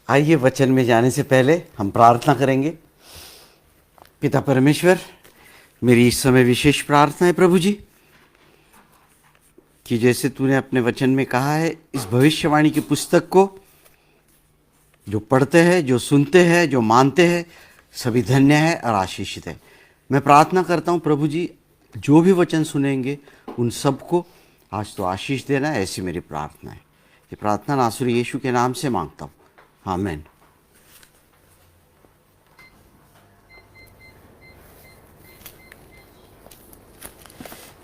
आइए वचन में जाने से पहले हम प्रार्थना करेंगे। पिता परमेश्वर, मेरी इस समय विशेष प्रार्थना है प्रभु जी कि जैसे तूने अपने वचन में कहा है, इस भविष्यवाणी की पुस्तक को जो पढ़ते हैं, जो सुनते हैं, जो मानते हैं, सभी धन्य है और आशीषित है। मैं प्रार्थना करता हूँ प्रभु जी, जो भी वचन सुनेंगे उन सबको आज तो आशीष देना, ऐसी मेरी प्रार्थना है। ये प्रार्थना नासुरी यीशु के नाम से मांगता हूँ, आमीन।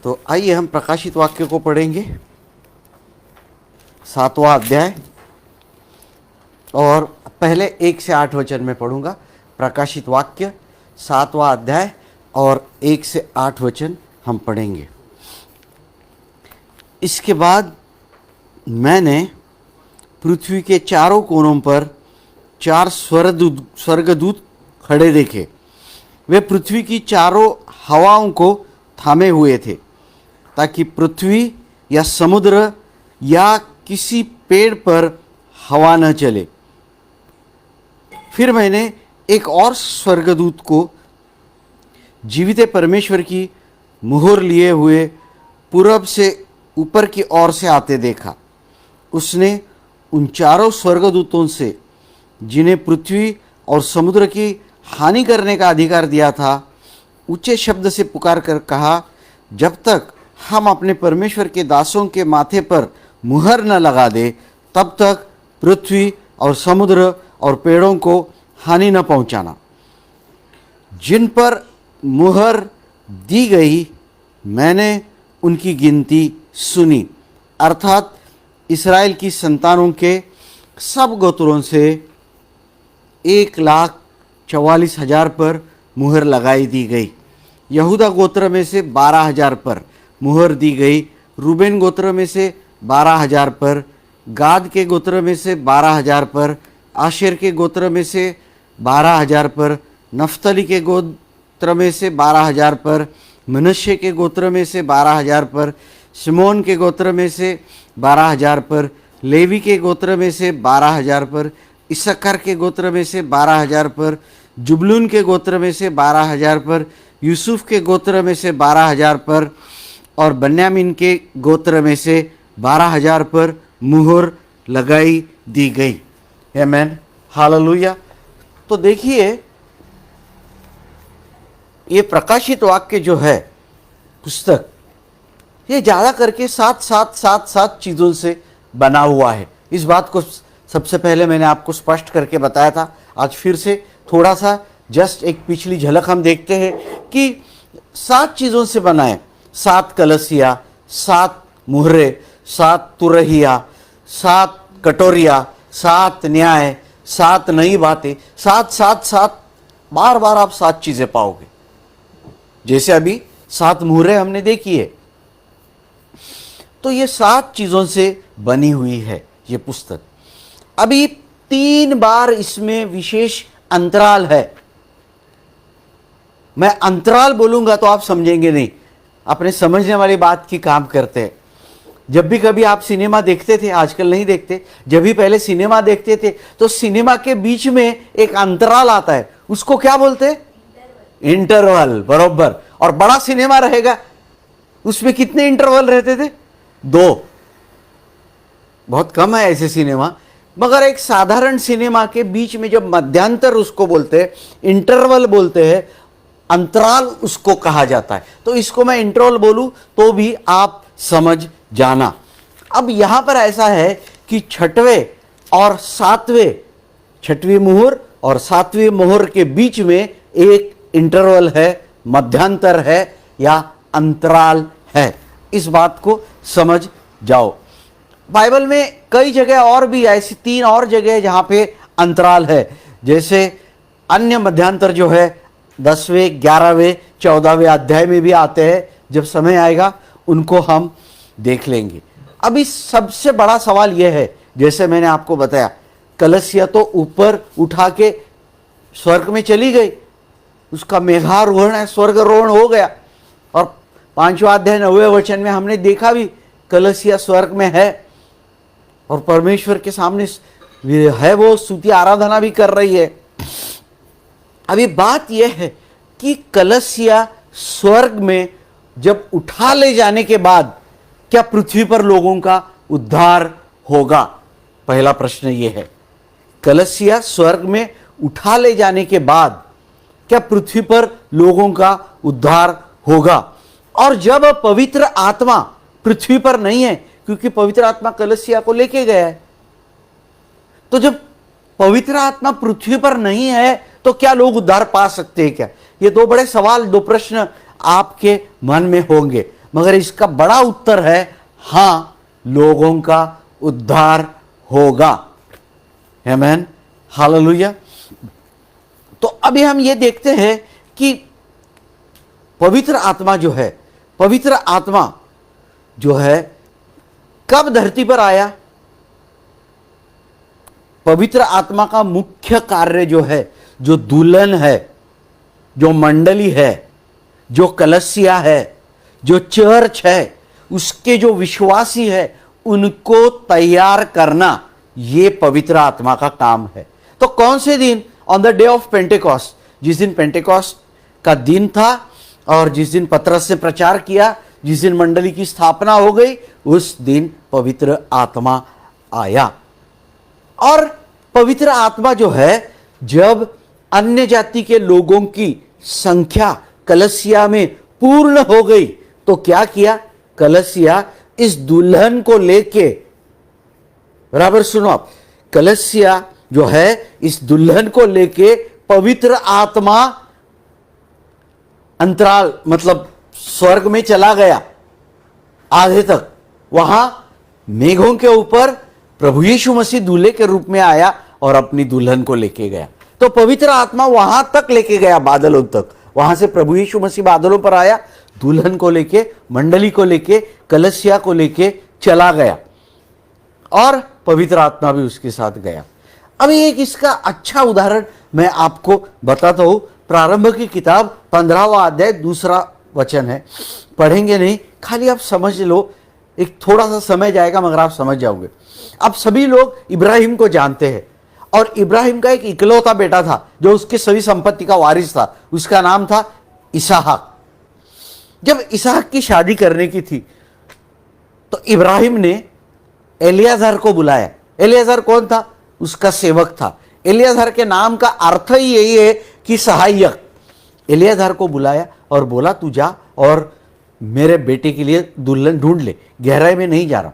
तो आइए हम प्रकाशित वाक्य को पढ़ेंगे, 7वां अध्याय, और पहले 1 से 8 वचन में पढ़ूंगा। प्रकाशित वाक्य 7वां अध्याय और 1 से 8 वचन हम पढ़ेंगे। इसके बाद मैंने पृथ्वी के चारों कोनों पर 4 स्वर्गदूत खड़े देखे। वे पृथ्वी की चारों हवाओं को थामे हुए थे, ताकि पृथ्वी या समुद्र या किसी पेड़ पर हवा न चले। फिर मैंने एक और स्वर्गदूत को जीवित परमेश्वर की मुहर लिए हुए पूरब से ऊपर की ओर से आते देखा। उसने उन चारों स्वर्गदूतों से, जिन्हें पृथ्वी और समुद्र की हानि करने का अधिकार दिया था, ऊंचे शब्द से पुकार कर कहा, जब तक हम अपने परमेश्वर के दासों के माथे पर मुहर न लगा दे, तब तक पृथ्वी और समुद्र और पेड़ों को हानि न पहुंचाना। जिन पर मुहर दी गई, मैंने उनकी गिनती सुनी, अर्थात इस्राएल की संतानों के सब गोत्रों से 1,44,000 पर मुहर लगाई दी गई। यहूदा गोत्र में से 12,000 पर मुहर दी गई। रूबेन गोत्र में से 12,000 पर, गाद के गोत्र में से 12,000 पर, आशेर के गोत्र में से 12,000 पर, नफ्तली के गोत्र में से 12,000 पर, मनश्शे के गोत्र में से 12,000 पर, शिमोन के गोत्र में से 12,000 पर, लेवी के गोत्र में से 12,000 पर, इस्साकार के गोत्र में से 12,000 पर, जुबलून के गोत्र में से 12,000 पर, यूसुफ के गोत्र में से 12,000 पर और बन्यामीन के गोत्र में से 12,000 पर मुहर लगाई दी गई। आमीन, हालेलुया। तो देखिए, ये प्रकाशित वाक्य जो है पुस्तक, ये ज़्यादा करके 7 चीज़ों से बना हुआ है। इस बात को सबसे पहले मैंने आपको स्पष्ट करके बताया था। आज फिर से थोड़ा सा जस्ट एक पिछली झलक हम देखते हैं कि 7 चीज़ों से बना है। 7 कलसिया, 7 मुहरे, 7 तुरहिया, 7 कटोरिया, 7 न्याय, 7 नई बातें, 7 बार बार आप 7 चीज़ें पाओगे। जैसे अभी 7 मुहरे हमने देखी है, तो ये 7 चीज़ों से बनी हुई है ये पुस्तक। अभी 3 बार इसमें विशेष अंतराल है। मैं अंतराल बोलूंगा तो आप समझेंगे नहीं, अपने समझने वाली बात की काम करते हैं। जब भी कभी आप सिनेमा देखते थे, आजकल नहीं देखते, जब भी पहले सिनेमा देखते थे तो सिनेमा के बीच में एक अंतराल आता है, उसको क्या बोलते हैं? इंटरवल, बरोबर। और बड़ा सिनेमा रहेगा, उसमें कितने इंटरवल रहते थे? 2। बहुत कम है ऐसे सिनेमा, मगर एक साधारण सिनेमा के बीच में जब मध्यांतर उसको बोलते हैं, इंटरवल बोलते हैं, अंतराल उसको कहा जाता है। तो इसको मैं इंटरवल बोलूं तो भी आप समझ जाना। अब यहां पर ऐसा है कि 6वें और 7वें, 6वीं मुहर और 7वीं मुहर के बीच में एक इंटरवल है, मध्यांतर है या अंतराल है। इस बात को समझ जाओ। बाइबल में कई जगह और भी ऐसी 3 और जगह जहां पे अंतराल है। जैसे अन्य मध्यांतर जो है 10वें, 11वें, 14वें अध्याय में भी आते हैं। जब समय आएगा उनको हम देख लेंगे। अभी सबसे बड़ा सवाल यह है, जैसे मैंने आपको बताया, कलसिया तो ऊपर उठा के स्वर्ग में चली गई, उसका मेघारोहण है, स्वर्गारोहण हो गया। और 5वां अध्याय 9वें वचन में हमने देखा भी कलसिया स्वर्ग में है और परमेश्वर के सामने है, वो स्तुति आराधना भी कर रही है। अभी बात यह है कि कलसिया स्वर्ग में जब उठा ले जाने के बाद क्या पृथ्वी पर लोगों का उद्धार होगा? पहला प्रश्न यह है, कलसिया स्वर्ग में उठा ले जाने के बाद क्या पृथ्वी पर लोगों का उद्धार होगा? और जब पवित्र आत्मा पृथ्वी पर नहीं है, क्योंकि पवित्र आत्मा कलसिया को लेके गया है, तो जब पवित्र आत्मा पृथ्वी पर नहीं है तो क्या लोग उद्धार पा सकते हैं क्या? ये दो बड़े सवाल, दो प्रश्न आपके मन में होंगे, मगर इसका बड़ा उत्तर है हां, लोगों का उद्धार होगा। आमीन, हालेलुया। तो अभी हम ये देखते हैं कि पवित्र आत्मा जो है, पवित्र आत्मा जो है कब धरती पर आया? पवित्र आत्मा का मुख्य कार्य जो है, जो दुल्हन है, जो मंडली है, जो कलसिया है, जो चर्च है, उसके जो विश्वासी है, उनको तैयार करना, ये पवित्र आत्मा का काम है। तो कौन से दिन? ऑन द डे ऑफ पेंटेकॉस्ट, जिस दिन पेंटेकॉस्ट का दिन था और जिस दिन पतरस ने प्रचार किया, जिस दिन मंडली की स्थापना हो गई, उस दिन पवित्र आत्मा आया। और पवित्र आत्मा जो है, जब अन्य जाति के लोगों की संख्या कलसिया में पूर्ण हो गई, तो क्या किया? कलसिया इस दुल्हन को लेके, बराबर सुनो आप, कलसिया जो है इस दुल्हन को लेके पवित्र आत्मा अंतराल, मतलब स्वर्ग में चला गया आधे तक। वहां मेघों के ऊपर प्रभु यीशु मसीह दूल्हे के रूप में आया और अपनी दुल्हन को लेके गया। तो पवित्र आत्मा वहां तक लेके गया, बादलों तक। वहां से प्रभु यीशु मसीह बादलों पर आया, दुल्हन को लेके, मंडली को लेके, कलसिया को लेके चला गया, और पवित्र आत्मा भी उसके साथ गया। अभी एक इसका अच्छा उदाहरण मैं आपको बताता हूं। प्रारंभ की किताब 15वां अध्याय 2 वचन है, पढ़ेंगे नहीं, खाली आप समझ लो, एक थोड़ा सा समय जाएगा मगर आप समझ जाओगे। आप सभी लोग इब्राहिम को जानते हैं, और इब्राहिम का एक इकलौता बेटा था जो उसके सभी संपत्ति का वारिस था, उसका नाम था इसहाक। जब इसहाक की शादी करने की थी तो इब्राहिम ने एलियाजर को बुलाया। एलियाजर कौन था? उसका सेवक था। एलियाजर के नाम का अर्थ ही यही है कि सहायक। एलियाजर को बुलाया और बोला, तू जा और मेरे बेटे के लिए दुल्हन ढूंढ ले, गहराई में नहीं जा रहा।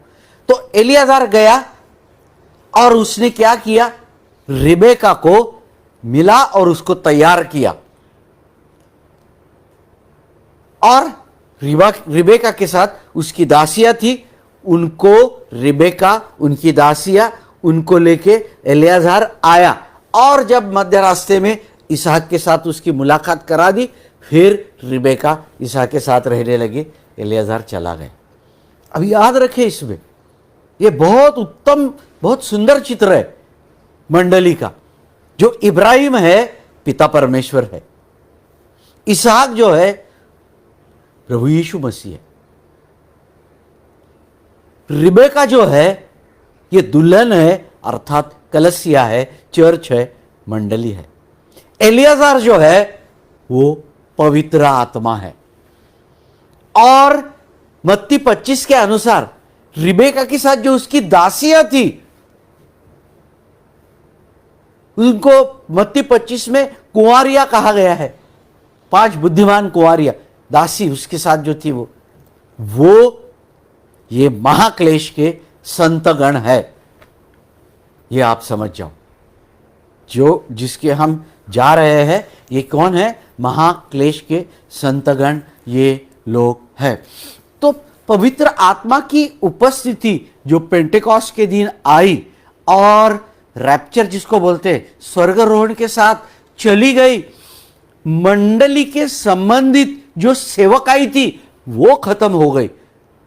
तो एलियाजर गया और उसने क्या किया? रिबेका को मिला और उसको तैयार किया, और रिबेका के साथ उसकी दासियां थी, उनको रिबेका, उनकी दासियां, उनको लेके एलियाजर आया, और जब मध्य रास्ते में इसहाक के साथ उसकी मुलाकात करा दी, फिर रिबेका इसहाक के साथ रहने लगे, एलियाजर चला गया। अब याद रखें, इसमें ये बहुत उत्तम, बहुत सुंदर चित्र है मंडली का। जो इब्राहिम है, पिता परमेश्वर है। इसहाक जो है, प्रभु यीशु मसीह है। रिबेका जो है, ये दुल्हन है, अर्थात कलसिया है, चर्च है, मंडली है। एलियाजर जो है, वो पवित्र आत्मा है। और मत्ती 25 के अनुसार रिबेका के साथ जो उसकी दासियां थी, उनको मत्ती 25 में कुंवारियां कहा गया है। 5 बुद्धिमान कुंवारियां, दासी उसके साथ जो थी, वो ये महाक्लेश के संतगण है। ये आप समझ जाओ, जो जिसके हम जा रहे हैं, ये कौन है? महाक्लेश के संतगण ये लोग हैं। तो पवित्र आत्मा की उपस्थिति जो पेंटेकॉस्ट के दिन आई और रैप्चर जिसको बोलते हैं, स्वर्गारोहण के साथ चली गई, मंडली के संबंधित जो सेवकाई थी वो खत्म हो गई,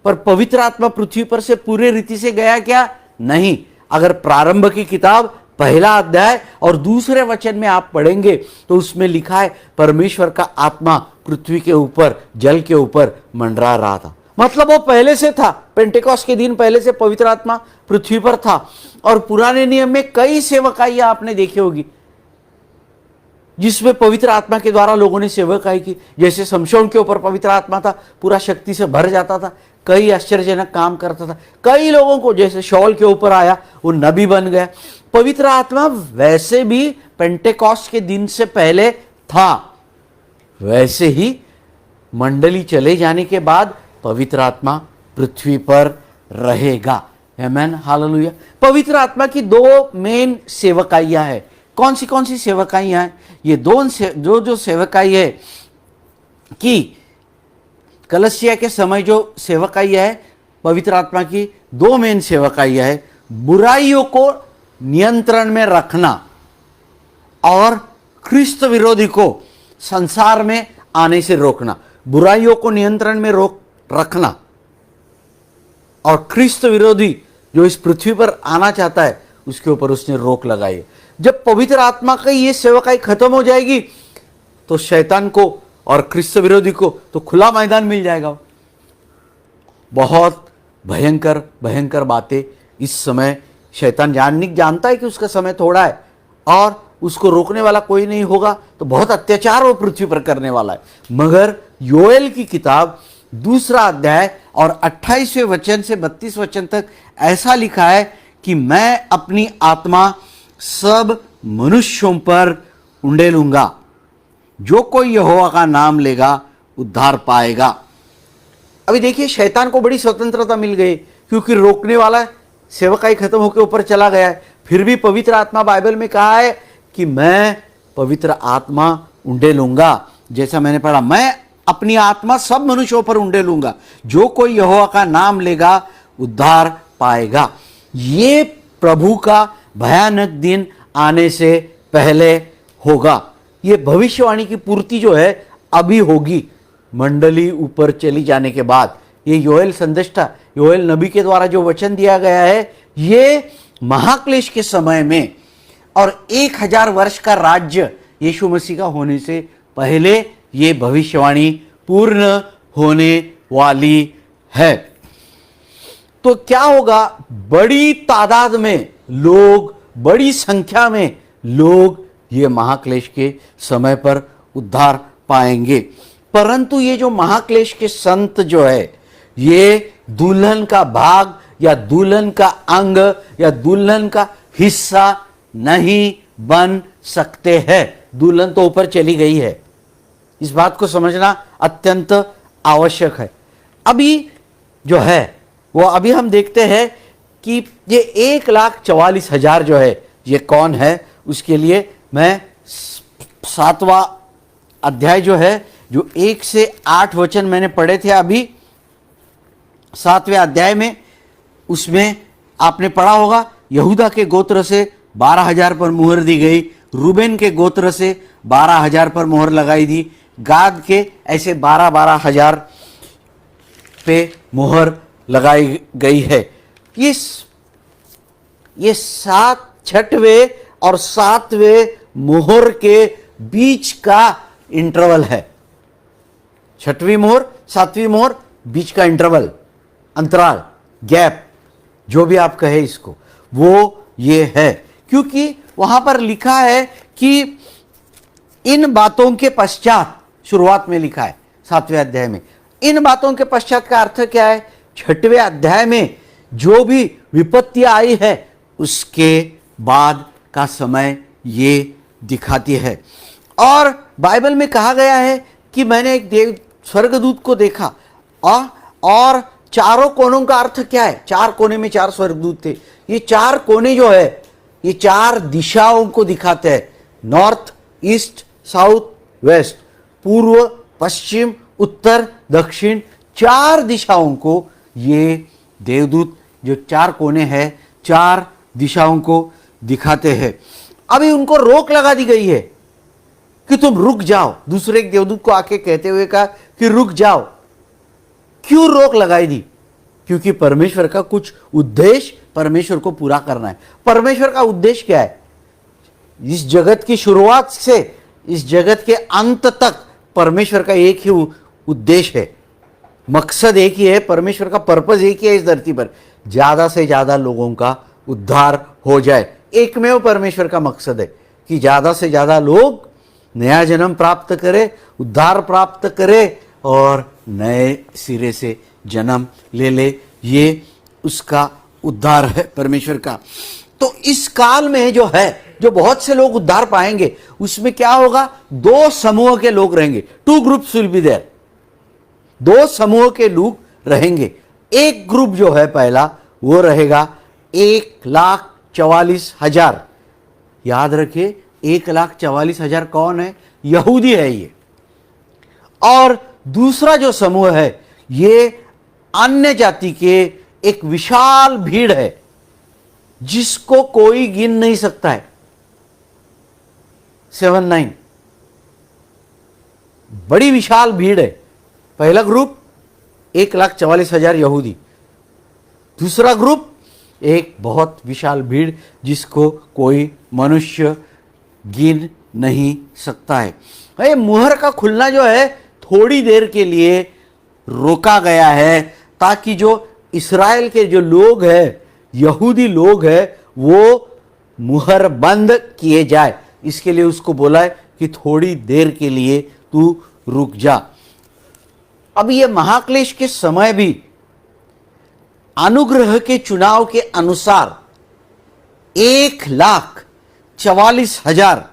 पर पवित्र आत्मा पृथ्वी पर से पूरे रीति से गया क्या? नहीं। अगर प्रारंभ की किताब 1 अध्याय और 2 वचन में आप पढ़ेंगे तो उसमें लिखा है, परमेश्वर का आत्मा पृथ्वी के ऊपर, जल के ऊपर मंडरा रहा था। मतलब वो पहले से था, पेंटेकोस्ट के दिन पहले से पवित्र आत्मा पृथ्वी पर था। और पुराने नियम में कई सेवकाइयां आपने देखी होगी जिसमें पवित्र आत्मा के द्वारा लोगों ने सेवकाई की। जैसे शमशोन के ऊपर पवित्र आत्मा था, पूरा शक्ति से भर जाता था, कई आश्चर्यजनक काम करता था। कई लोगों को जैसे शौल के ऊपर आया, वो नबी बन गया। पवित्र आत्मा वैसे भी पेंटेकोस्ट के दिन से पहले था, वैसे ही मंडली चले जाने के बाद पवित्र आत्मा पृथ्वी पर रहेगा। आमेन, हालेलुया। पवित्र आत्मा की दो मेन सेवकाइयां हैं। कौन सी सेवकाइयां हैं? ये जो सेवकाई है कि कलसिया के समय जो सेवकाइयां है पवित्र आत्मा की, दो मेन सेवकाइयां है। बुराइयों को नियंत्रण में रखना और ख्रिस्त विरोधी को संसार में आने से रोकना। बुराइयों को नियंत्रण में रखना और ख्रिस्त विरोधी जो इस पृथ्वी पर आना चाहता है उसके ऊपर उसने रोक लगाई। जब पवित्र आत्मा की ये सेवकाई खत्म हो जाएगी तो शैतान को और ख्रिस्त विरोधी को तो खुला मैदान मिल जाएगा। बहुत भयंकर भयंकर बातें इस समय शैतान जानता है कि उसका समय थोड़ा है और उसको रोकने वाला कोई नहीं होगा, तो बहुत अत्याचार वो पृथ्वी पर करने वाला है। मगर योएल की किताब 2 अध्याय और 28वें वचन से 32 वचन तक ऐसा लिखा है कि मैं अपनी आत्मा सब मनुष्यों पर उंडेलूंगा, जो कोई यहोवा का नाम लेगा उद्धार पाएगा। अभी देखिए, शैतान को बड़ी स्वतंत्रता मिल गई क्योंकि रोकने वाला सेवकाई खत्म होकर ऊपर चला गया है। फिर भी पवित्र आत्मा बाइबल में कहा है कि मैं पवित्र आत्मा उंडेलूंगा। जैसा मैंने पढ़ा, मैं अपनी आत्मा सब मनुष्यों पर उंडेलूंगा, जो कोई यहोवा का नाम लेगा उद्धार पाएगा। ये प्रभु का भयानक दिन आने से पहले होगा। ये भविष्यवाणी की पूर्ति जो है अभी होगी मंडली ऊपर चली जाने के बाद। ये योएल संदेष्टा, योएल नबी के द्वारा जो वचन दिया गया है, ये महाक्लेश के समय में और 1000 वर्ष का राज्य यीशु मसीह का होने से पहले ये भविष्यवाणी पूर्ण होने वाली है। तो क्या होगा? बड़ी तादाद में लोग, बड़ी संख्या में लोग ये महाक्लेश के समय पर उद्धार पाएंगे। परंतु ये जो महाक्लेश के संत जो है, ये दुल्हन का भाग या दुल्हन का अंग या दुल्हन का हिस्सा नहीं बन सकते हैं। दुल्हन तो ऊपर चली गई है, इस बात को समझना अत्यंत आवश्यक है। अभी जो है वो अभी हम देखते हैं कि ये 1,44,000 जो है ये कौन है। उसके लिए मैं 7वां अध्याय जो है, जो 1 से 8 वचन मैंने पढ़े थे अभी 7वें अध्याय में, उसमें आपने पढ़ा होगा यहूदा के गोत्र से 12,000 पर मुहर दी गई, रूबेन के गोत्र से 12,000 पर मुहर लगाई दी, गाद के ऐसे 12,000 पे मुहर लगाई गई है। ये 6वें और 7वें मुहर के बीच का इंटरवल है। 6वीं मोहर, 7वीं मोहर, बीच का इंटरवल, अंतराल, गैप, जो भी आप कहे इसको, वो ये है। क्योंकि वहां पर लिखा है कि इन बातों के पश्चात, शुरुआत में लिखा है 7वें अध्याय में, इन बातों के पश्चात का अर्थ क्या है? 6वें अध्याय में जो भी विपत्ति आई है उसके बाद का समय ये दिखाती है। और बाइबल में कहा गया है कि मैंने एक स्वर्गदूत को देखा और चारों कोनों का अर्थ क्या है? 4 कोने में 4 स्वर्गदूत थे। ये 4 कोने जो है ये 4 दिशाओं को दिखाते हैं, नॉर्थ, ईस्ट, साउथ, वेस्ट, पूर्व, पश्चिम, उत्तर, दक्षिण, 4 दिशाओं को ये देवदूत जो 4 कोने हैं 4 दिशाओं को दिखाते हैं। अभी उनको रोक लगा दी गई है कि तुम रुक जाओ। दूसरे एक देवदूत को आके कहते हुए कहा कि रुक जाओ। क्यों रोक लगाई दी? क्योंकि परमेश्वर का कुछ उद्देश्य परमेश्वर को पूरा करना है। परमेश्वर का उद्देश्य क्या है? इस जगत की शुरुआत से इस जगत के अंत तक परमेश्वर का एक ही उद्देश्य है, मकसद एक ही है, परमेश्वर का पर्पज एक ही है इस धरती पर, ज्यादा से ज्यादा लोगों का उद्धार हो जाए। एकमेव परमेश्वर का मकसद है कि ज्यादा से ज्यादा लोग नया जन्म प्राप्त करें, उद्धार प्राप्त करें और नए सिरे से जन्म ले ले। ये उसका उद्धार है परमेश्वर का। तो इस काल में जो है, जो बहुत से लोग उद्धार पाएंगे, उसमें क्या होगा? दो समूह के लोग रहेंगे। 2 ग्रुप्स विल बी देयर। 2 समूह के लोग रहेंगे। एक ग्रुप जो है पहला, वो रहेगा 1,44,000। याद रखिए, 1,44,000 कौन है? यहूदी है ये। और दूसरा जो समूह है, ये अन्य जाति के एक विशाल भीड़ है जिसको कोई गिन नहीं सकता है। 7-9 बड़ी विशाल भीड़ है। पहला ग्रुप 1,44,000 यहूदी, दूसरा ग्रुप एक बहुत विशाल भीड़ जिसको कोई मनुष्य गिन नहीं सकता है। ये मुहर का खुलना जो है थोड़ी देर के लिए रोका गया है, ताकि जो इस्राएल के जो लोग हैं, यहूदी लोग हैं, वो मुहर बंद किए जाए। इसके लिए उसको बोला है कि थोड़ी देर के लिए तू रुक जा। अब ये महाक्लेश के समय भी अनुग्रह के चुनाव के अनुसार 1,44,000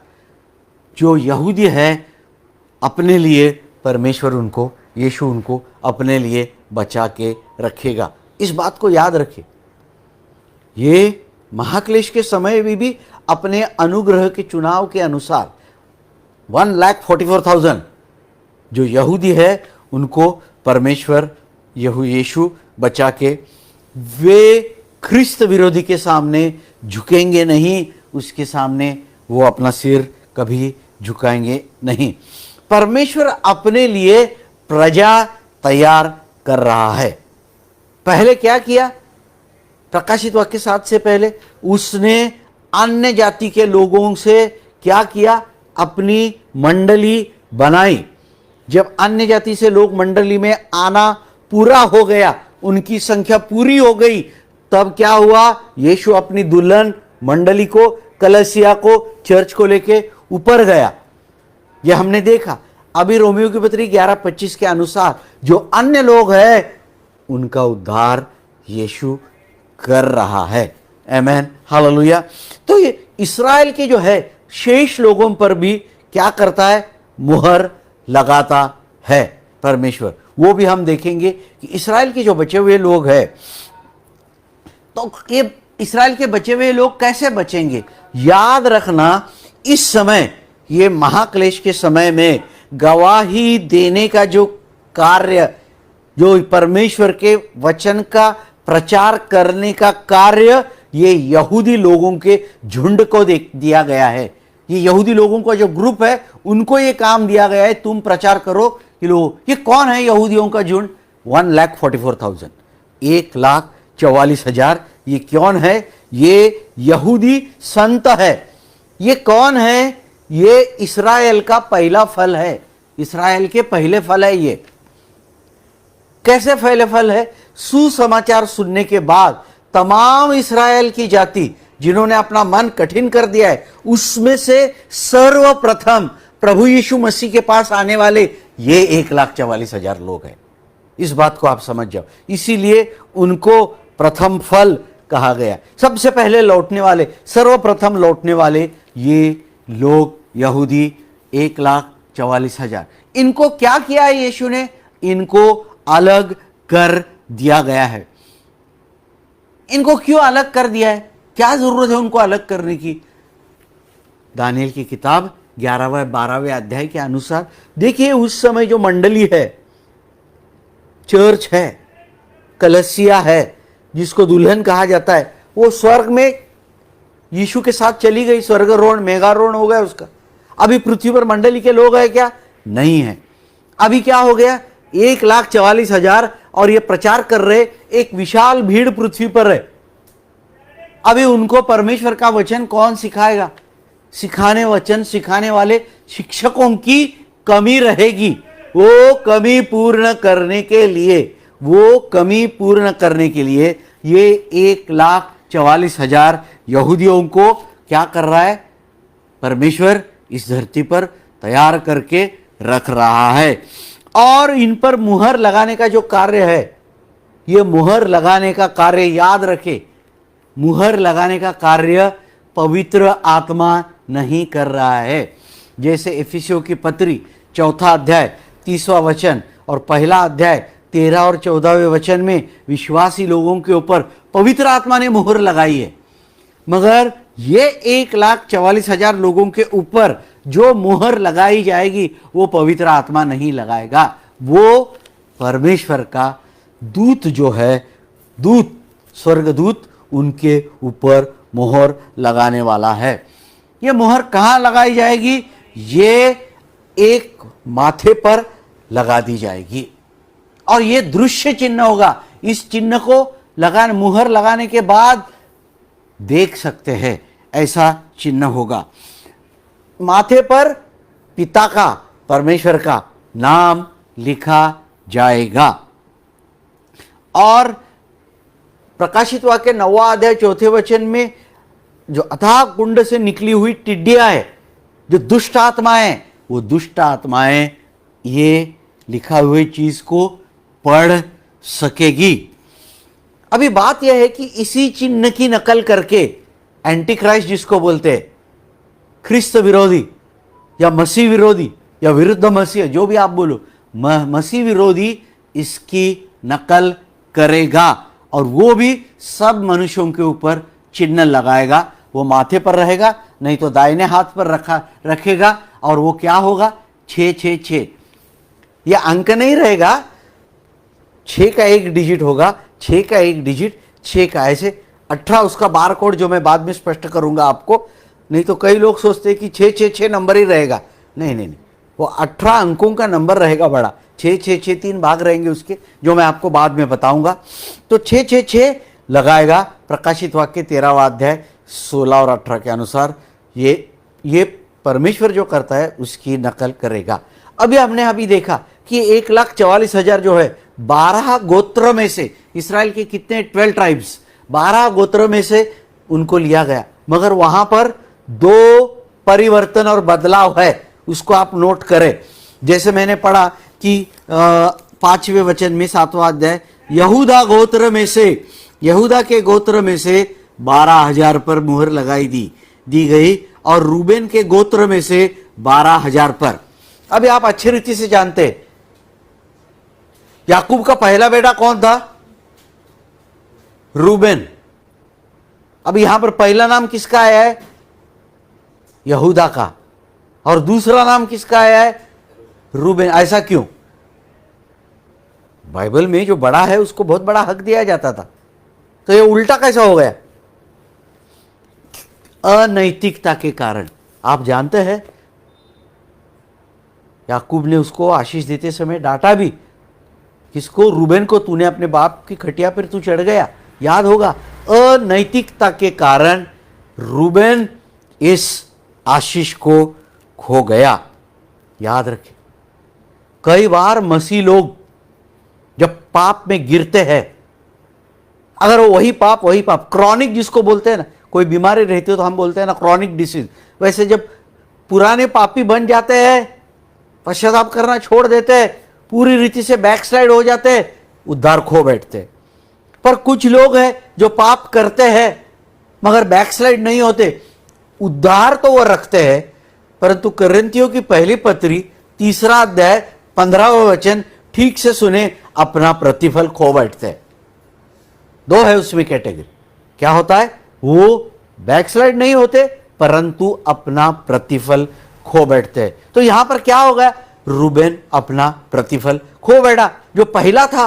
जो यहूदी है, अपने लिए परमेश्वर उनको, यीशु उनको अपने लिए बचा के रखेगा। इस बात को याद रखें। ये महाक्लेश के समय में भी अपने अनुग्रह के चुनाव के अनुसार 1,44,000 जो यहूदी है, उनको परमेश्वर यीशु बचा के, वे ख्रिस्त विरोधी के सामने झुकेंगे नहीं, उसके सामने वो अपना सिर कभी झुकाएंगे नहीं। परमेश्वर अपने लिए प्रजा तैयार कर रहा है। पहले क्या किया? प्रकाशित वाक्य 7 से पहले उसने अन्य जाति के लोगों से क्या किया? अपनी मंडली बनाई। जब अन्य जाति से लोग मंडली में आना पूरा हो गया, उनकी संख्या पूरी हो गई, तब क्या हुआ? यीशु अपनी दुल्हन मंडली को, कलीसिया को, चर्च को लेके ऊपर गया। यह हमने देखा। अभी रोमियो की पत्री 11:25 के अनुसार जो अन्य लोग हैं, उनका उद्धार यीशु कर रहा है। आमेन, हालेलुया। तो ये इस्राएल के जो है शेष लोगों पर भी क्या करता है? मुहर लगाता है परमेश्वर। वो भी हम देखेंगे कि इस्राएल के जो बचे हुए लोग हैं, तो ये इस्राएल के बचे हुए लोग कैसे बचेंगे? याद रखना, इस समय, ये महाक्लेश के समय में गवाही देने का जो कार्य, जो परमेश्वर के वचन का प्रचार करने का कार्य, ये यहूदी लोगों के झुंड को दिया गया है। ये यहूदी लोगों का जो ग्रुप है, उनको ये काम दिया गया है, तुम प्रचार करो कि लो। ये कौन है यहूदियों का झुंड? 1,44,000, 1,44,000। ये कौन है? ये यहूदी संत है। ये कौन है? ये इस्राएल का पहला फल है। इस्राएल के पहले फल है ये। कैसे पहले फल है? सुसमाचार सुनने के बाद तमाम इस्राएल की जाति जिन्होंने अपना मन कठिन कर दिया है, उसमें से सर्वप्रथम प्रभु यीशु मसीह के पास आने वाले ये 1,44,000 लोग हैं। इस बात को आप समझ जाओ। इसीलिए उनको प्रथम फल कहा गया। सबसे पहले लौटने वाले, सर्वप्रथम लौटने वाले ये लोग यहूदी 1,44,000। इनको क्या किया है यीशु ने? इनको अलग कर दिया गया है। इनको क्यों अलग कर दिया है? क्या जरूरत है उनको अलग करने की? दानियल की किताब 11वें 12वें अध्याय के अनुसार देखिए, उस समय जो मंडली है, चर्च है, कलीसिया है, जिसको दुल्हन कहा जाता है, वो स्वर्ग में यीशु के साथ चली गई। स्वर्गारोहण, मेघारोहण हो गया उसका। अभी पृथ्वी पर मंडली के लोग हैं क्या? नहीं है। अभी क्या हो गया? 1,44,000 और ये प्रचार कर रहे एक विशाल भीड़ पृथ्वी पर है। अभी उनको परमेश्वर का वचन कौन सिखाएगा? वचन सिखाने वाले शिक्षकों की कमी रहेगी। वो कमी पूर्ण करने के लिए, वो कमी पूर्ण करने के लिए ये 1,44,000 यहूदियों को क्या कर रहा है? परमेश्वर इस धरती पर तैयार करके रख रहा है। और इन पर मुहर लगाने का जो कार्य है, ये मुहर लगाने का कार्य, याद रखे, मुहर लगाने का कार्य पवित्र आत्मा नहीं कर रहा है। जैसे इफिसियों की पत्री 4 अध्याय 30वां वचन और 1 अध्याय 13 और 14वें वचन में विश्वासी लोगों के ऊपर पवित्र आत्मा ने मुहर लगाई है, मगर ये 1,44,000 लोगों के ऊपर जो मुहर लगाई जाएगी वो पवित्र आत्मा नहीं लगाएगा। वो परमेश्वर का दूत जो है, दूत, स्वर्गदूत, उनके ऊपर मुहर लगाने वाला है। ये मुहर कहाँ लगाई जाएगी? ये एक माथे पर लगा दी जाएगी और ये दृश्य चिन्ह होगा। इस चिन्ह को लगाने, मुहर लगाने के बाद देख सकते हैं, ऐसा चिन्ह होगा। माथे पर पिता का, परमेश्वर का नाम लिखा जाएगा। और प्रकाशित वाक्य 9वां अध्याय 4थे वचन में जो अथाह कुंड से निकली हुई टिड्डियां है, जो दुष्ट आत्माएं, वो दुष्ट आत्माएं ये लिखा हुई चीज को पढ़ सकेगी। अभी बात यह है कि इसी चिन्ह की नकल करके एंटी क्राइस्ट, जिसको बोलते हैं ख्रिस्त विरोधी या मसीह विरोधी या विरुद्ध मसीह, जो भी आप बोलो, मसीह विरोधी इसकी नकल करेगा और वो भी सब मनुष्यों के ऊपर चिन्ह लगाएगा। वो माथे पर रहेगा, नहीं तो दाहिने हाथ पर रखेगा और वो क्या होगा? 666। ये अंक नहीं रहेगा, 6 का 1 डिजिट होगा, 6 का 1 डिजिट, 6 का ऐसे 18 उसका बार कोड, जो मैं बाद में स्पष्ट करूंगा आपको। नहीं तो कई लोग सोचते हैं कि 666 नंबर ही रहेगा। नहीं नहीं नहीं, वो 18 अंकों का नंबर रहेगा बड़ा। 666 3 भाग रहेंगे उसके, जो मैं आपको बाद में बताऊंगा। तो 666 लगाएगा। प्रकाशित वाक्य 13वां अध्याय 16 और 18 के अनुसार ये परमेश्वर जो करता है उसकी नकल करेगा। अभी हमने अभी देखा कि 1,44,000 जो है 12 गोत्र में से, इसराइल के कितने 12 ट्राइब्स, 12 गोत्र में से उनको लिया गया, मगर वहां पर 2 परिवर्तन और बदलाव है, उसको आप नोट करें। जैसे मैंने पढ़ा कि 5वें वचन में 7वां अध्याय, यहूदा गोत्र में से, यहूदा के गोत्र में से 12,000 पर मुहर लगाई दी गई और रूबेन के गोत्र में से 12,000 पर। अभी आप अच्छी रीति से जानते हैं याकूब का पहला बेटा कौन था? रूबेन। अब यहां पर पहला नाम किसका आया है? यहूदा का। और दूसरा नाम किसका आया है? रूबेन। ऐसा क्यों? बाइबल में जो बड़ा है उसको बहुत बड़ा हक दिया जाता था, तो ये उल्टा कैसा हो गया? अनैतिकता के कारण। आप जानते हैं याकूब ने उसको आशीष देते समय डांटा भी, किसको? रूबेन को। तूने अपने बाप की खटिया पर तू चढ़ गया, याद होगा। अनैतिकता के कारण रूबेन इस आशीष को खो गया। याद रखें, कई बार मसीह लोग जब पाप में गिरते हैं, अगर वही पाप क्रॉनिक जिसको बोलते हैं ना, कोई बीमारी रहती है तो हम बोलते हैं ना क्रॉनिक डिसीज, वैसे जब पुराने पापी बन जाते हैं, पश्चाताप करना छोड़ देते हैं, पूरी रीति से बैकस्लाइड हो जाते हैं, उद्धार खो बैठते हैं। पर कुछ लोग हैं जो पाप करते हैं मगर बैकस्लाइड नहीं होते, उद्धार तो वो रखते हैं, परंतु कुरिन्थियों की पहली पत्री 3 अध्याय 15वां वचन ठीक से सुने, अपना प्रतिफल खो बैठते हैं। 2 है उसमें कैटेगरी। क्या होता है? वो बैकस्लाइड नहीं होते परंतु अपना प्रतिफल खो बैठते हैं। तो यहां पर क्या हो गया? रूबेन अपना प्रतिफल खो बैठा, जो पहला था।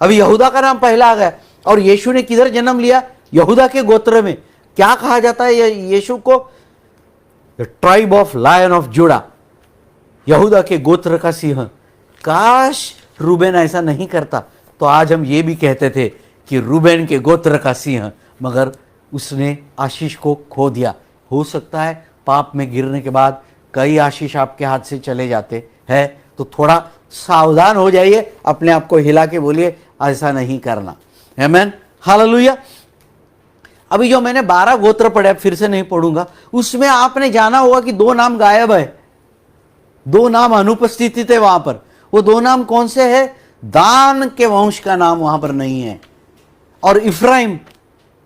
अभी यहूदा का नाम पहला आ गया। और यीशु ने किधर जन्म लिया? यहूदा के गोत्र में। क्या कहा जाता है यीशु को? The tribe of lion of Judah, यहूदा के गोत्र का सिंह। काश रूबेन ऐसा नहीं करता तो आज हम ये भी कहते थे कि रूबेन के गोत्र का सिंह, मगर उसने आशीष को खो दिया। हो सकता है पाप में गिरने के बाद कई आशीष आपके हाथ से चले जाते, है, तो थोड़ा सावधान हो जाइए, अपने आप को हिला के बोलिए ऐसा नहीं करना। आमीन, हालेलुया। अभी जो मैंने 12 गोत्र पढ़े, फिर से नहीं पढ़ूंगा, उसमें आपने जाना होगा कि 2 नाम गायब है, 2 नाम अनुपस्थित थे वहां पर। वो 2 नाम कौन से हैं? दान के वंश का नाम वहां पर नहीं है, और इफ्राइम,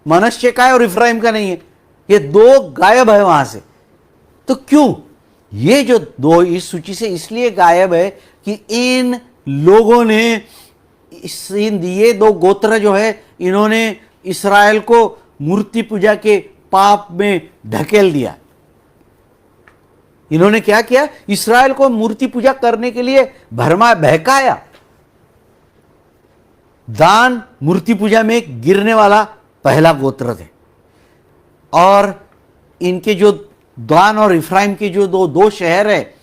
मनश्शे का है और इफ्राइम का नहीं है। ये 2 गायब है वहां से। तो क्यों ये जो 2 इस सूची से इसलिए गायब है कि इन लोगों ने ये 2 गोत्र जो है, इन्होंने इस्राएल को मूर्ति पूजा के पाप में ढकेल दिया। इन्होंने क्या किया? इस्राएल को मूर्ति पूजा करने के लिए बहकाया। दान मूर्ति पूजा में गिरने वाला पहला गोत्र थे, और इनके जो दान और इफ्राइम के जो दो शहर है,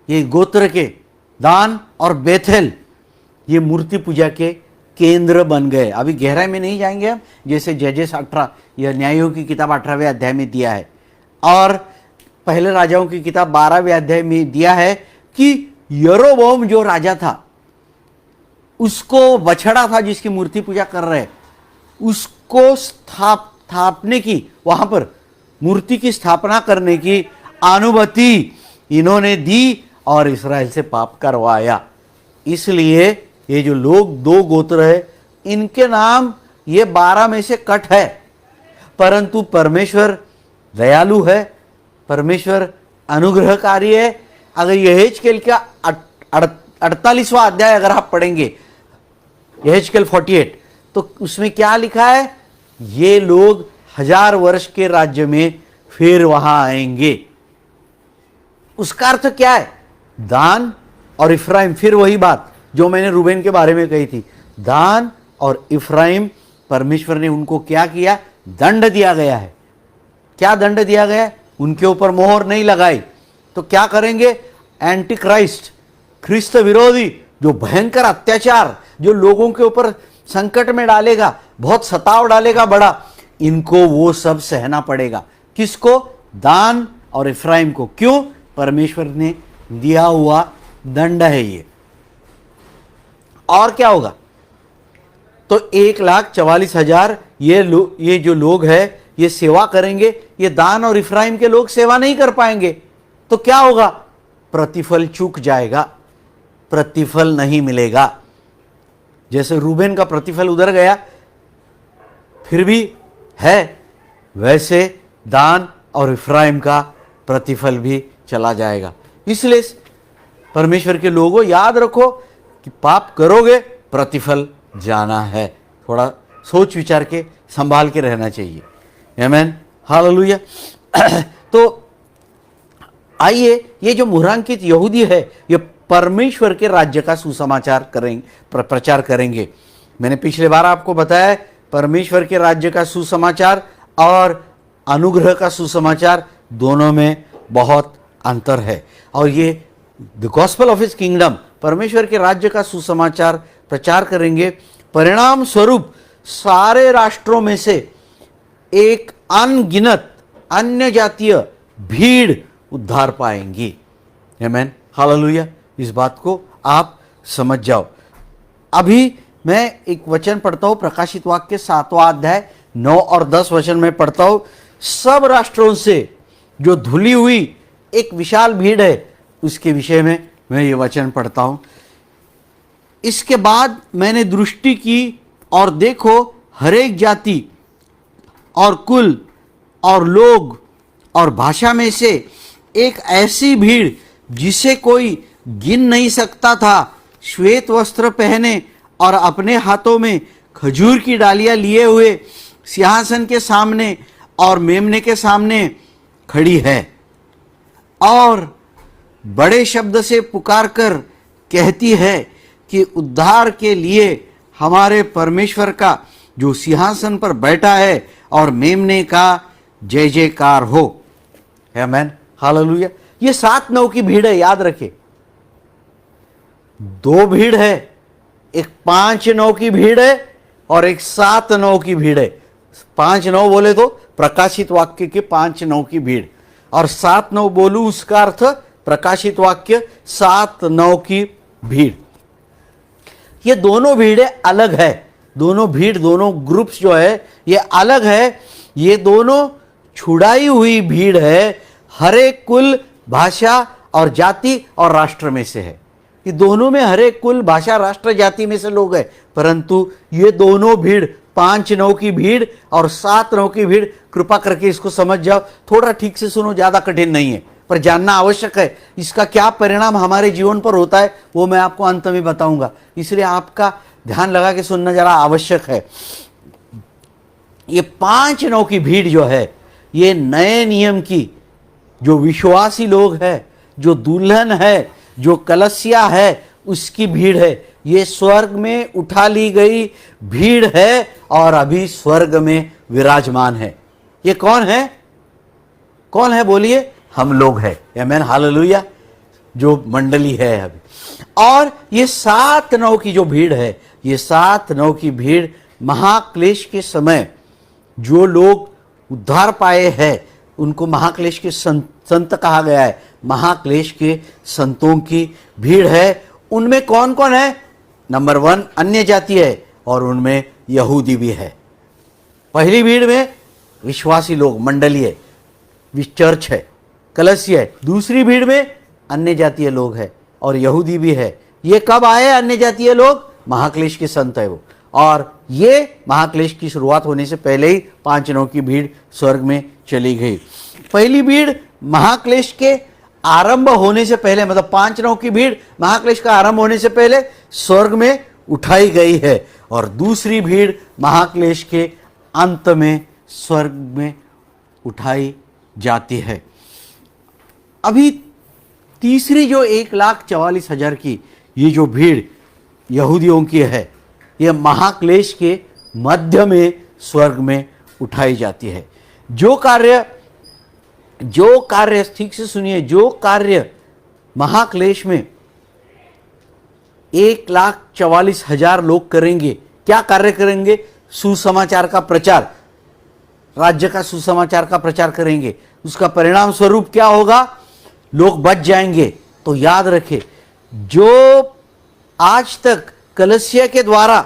ये गोत्र के दान और बेथेल, ये मूर्ति पूजा के केंद्र बन गए। अभी गहराई में नहीं जाएंगे हम, जैसे जजेस 18 या न्यायों की किताब 18वें अध्याय में दिया है, और पहले राजाओं की किताब 12वें अध्याय में दिया है कि यरोबोम जो राजा था, उसको बछड़ा था जिसकी मूर्ति पूजा कर रहे, उसको स्थापने की, वहां पर मूर्ति की स्थापना करने की अनुमति इन्होंने दी और इस्राएल से पाप करवाया। इसलिए ये जो लोग 2 गोत्र है, इनके नाम ये 12 में से कट है, परंतु परमेश्वर दयालु है, परमेश्वर अनुग्रहकारी है। अगर यहेजकेल का 48वां अध्याय अगर आप पढ़ेंगे, यहेजकेल 48, तो उसमें क्या लिखा है? ये लोग 1000 वर्ष के राज्य में फिर वहां आएंगे। उसका अर्थ क्या है? दान और इफ्राइम, फिर वही बात जो मैंने रूबेन के बारे में कही थी, दान और इफ्राइम, परमेश्वर ने उनको क्या किया? दंड दिया गया है। क्या दंड दिया गया है? उनके ऊपर मोहर नहीं लगाई, तो क्या करेंगे? एंटी क्राइस्ट, ख्रिस्त विरोधी जो भयंकर अत्याचार जो लोगों के ऊपर संकट में डालेगा, बहुत सताव डालेगा बड़ा, इनको वो सब सहना पड़ेगा। किसको? दान और इफ्राइम को। क्यों? परमेश्वर ने दिया हुआ दंड है ये। और क्या होगा? तो 1,44,000 ये जो लोग हैं, ये सेवा करेंगे। ये दान और इफ्राइम के लोग सेवा नहीं कर पाएंगे, तो क्या होगा? प्रतिफल चूक जाएगा, प्रतिफल नहीं मिलेगा। जैसे रूबेन का प्रतिफल उधर गया, फिर भी है, वैसे दान और इफ्राइम का प्रतिफल भी चला जाएगा। इसलिए परमेश्वर के लोगों, याद रखो कि पाप करोगे, प्रतिफल जाना है। थोड़ा सोच विचार के संभाल के रहना चाहिए। आमीन, हालेलुया। तो आइए, ये जो मुहरांकित यहूदी है, ये परमेश्वर के राज्य का सुसमाचार करेंगे, प्रचार करेंगे। मैंने पिछले बार आपको बताया, परमेश्वर के राज्य का सुसमाचार और अनुग्रह का सुसमाचार दोनों में बहुत अंतर है। और ये the gospel of his kingdom, परमेश्वर के राज्य का सुसमाचार प्रचार करेंगे। परिणाम स्वरूप सारे राष्ट्रों में से एक अनगिनत अन्य जातीय भीड़ उद्धार पाएंगी। आमीन, हालेलुया। इस बात को आप समझ जाओ। अभी मैं एक वचन पढ़ता हूं, प्रकाशित वाक्य 7वां अध्याय 9 और 10 वचन में पढ़ता हूं। सब राष्ट्रों से जो धुली हुई एक विशाल भीड़ है, उसके विषय में मैं ये वचन पढ़ता हूं। इसके बाद मैंने दृष्टि की, और देखो, हर एक जाति और कुल और लोग और भाषा में से एक ऐसी भीड़ जिसे कोई गिन नहीं सकता था, श्वेत वस्त्र पहने और अपने हाथों में खजूर की डालियां लिए हुए सिंहासन के सामने और मेमने के सामने खड़ी है, और बड़े शब्द से पुकार कर कहती है कि उद्धार के लिए हमारे परमेश्वर का जो सिंहासन पर बैठा है और मेमने का जय जयकार हो। आमीन, हालेलुया। ये 7-9 की भीड़ है, याद रखे। 2 भीड़ है, एक 5-9 की भीड़ है और एक 7-9 की भीड़ है। 5-9 बोले तो प्रकाशित वाक्य के 5-9 की भीड़, और 7-9 बोलूं उसका अर्थ प्रकाशित वाक्य 7:9 की भीड़। ये दोनों भीड़ें अलग है, दोनों भीड़, दोनों ग्रुप्स जो है ये अलग है। ये दोनों छुड़ाई हुई भीड़ है, हर एक कुल, भाषा और जाति और राष्ट्र में से है। ये दोनों में हर एक कुल, भाषा, राष्ट्र, जाति में से लोग हैं, परंतु ये दोनों भीड़ 5:9 की भीड़ और 7:9 की भीड़, कृपा करके इसको समझ जाओ, थोड़ा ठीक से सुनो, ज्यादा कठिन नहीं है पर जानना आवश्यक है। इसका क्या परिणाम हमारे जीवन पर होता है वो मैं आपको अंत में बताऊंगा, इसलिए आपका ध्यान लगा के सुनना जरा आवश्यक है। ये 5:9 की भीड़ जो है ये नए नियम की जो विश्वासी लोग हैं, जो दुल्हन है, जो कलसिया है, उसकी भीड़ है। ये स्वर्ग में उठा ली गई भीड़ है और अभी स्वर्ग में विराजमान है। ये कौन है? कौन है बोलिए? हम लोग हैं। आमीन, हालेलुया, जो मंडली है अभी। और ये 7:9 की जो भीड़ है, ये 7:9 की भीड़ महाक्लेश के समय जो लोग उद्धार पाए हैं उनको महाक्लेश के संत कहा गया है। महाक्लेश के संतों की भीड़ है। उनमें कौन कौन है? नंबर 1 अन्य जाति है और उनमें यहूदी भी है। पहली भीड़ में विश्वासी लोग, मंडली है, चर्च है, कलसी है। दूसरी भीड़ में अन्य जातीय लोग हैं और यहूदी भी है। ये कब आए अन्य जातीय लोग? महाक्लेश के संत है वो। और ये महाक्लेश की शुरुआत होने से पहले ही 5:9 की भीड़ स्वर्ग में चली गई। पहली भीड़ महाक्लेश के आरंभ होने से पहले, मतलब 5:9 की भीड़ महाक्लेश का आरंभ होने से पहले स्वर्ग में उठाई गई है और दूसरी भीड़ महाक्लेश के अंत में स्वर्ग में उठाई जाती है। अभी तीसरी जो 1,44,000 की ये जो भीड़ यहूदियों की है, ये महाक्लेश के मध्य में स्वर्ग में उठाई जाती है। जो कार्य ठीक से सुनिए, जो कार्य महाक्लेश में 1,44,000 लोग करेंगे, क्या कार्य करेंगे? सुसमाचार का प्रचार, राज्य का सुसमाचार का प्रचार करेंगे। उसका परिणाम स्वरूप क्या होगा? लोग बच जाएंगे। तो याद रखें, जो आज तक कलसिया के द्वारा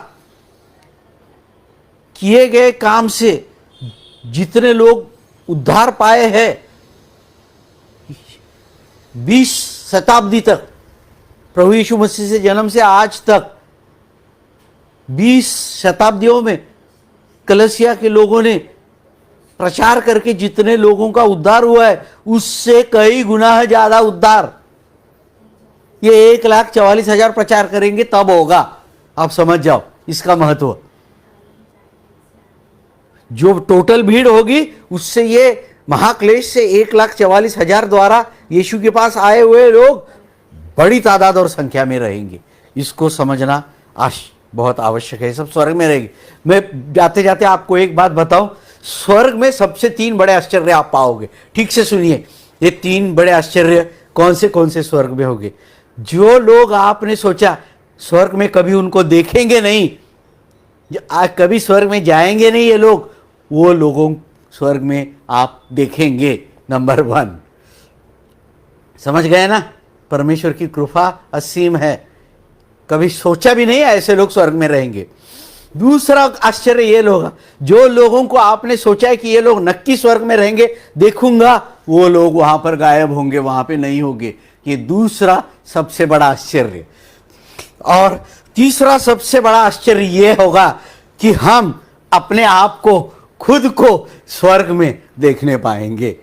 किए गए काम से जितने लोग उद्धार पाए हैं 20 शताब्दी तक, प्रभु यीशु मसीह से जन्म से आज तक 20 शताब्दियों में कलसिया के लोगों ने प्रचार करके जितने लोगों का उद्धार हुआ है उससे कई गुना ज्यादा उद्धार ये 1,44,000 प्रचार करेंगे तब होगा। आप समझ जाओ इसका महत्व। जो टोटल भीड़ होगी उससे ये महाक्लेश से 1,44,000 द्वारा यीशु के पास आए हुए लोग बड़ी तादाद और संख्या में रहेंगे। इसको समझना बहुत आवश्यक है। सब स्वर्ग में रहेंगे। मैं जाते जाते आपको एक बात बताऊं, स्वर्ग में सबसे 3 बड़े आश्चर्य आप पाओगे। ठीक से सुनिए, ये 3 बड़े आश्चर्य कौन से स्वर्ग में होंगे? जो लोग आपने सोचा स्वर्ग में कभी उनको देखेंगे नहीं, कभी स्वर्ग में जाएंगे नहीं ये लोग, वो लोगों स्वर्ग में आप देखेंगे। नंबर 1, समझ गए ना? परमेश्वर की कृपा असीम है, कभी सोचा भी नहीं ऐसे लोग स्वर्ग में रहेंगे। दूसरा आश्चर्य ये लोग, जो लोगों को आपने सोचा है कि ये लोग नक्की स्वर्ग में रहेंगे, देखूंगा, वो लोग वहां पर गायब होंगे, वहां पे नहीं होंगे। ये दूसरा सबसे बड़ा आश्चर्य। और तीसरा सबसे बड़ा आश्चर्य ये होगा कि हम अपने आप को, खुद को स्वर्ग में देखने पाएंगे।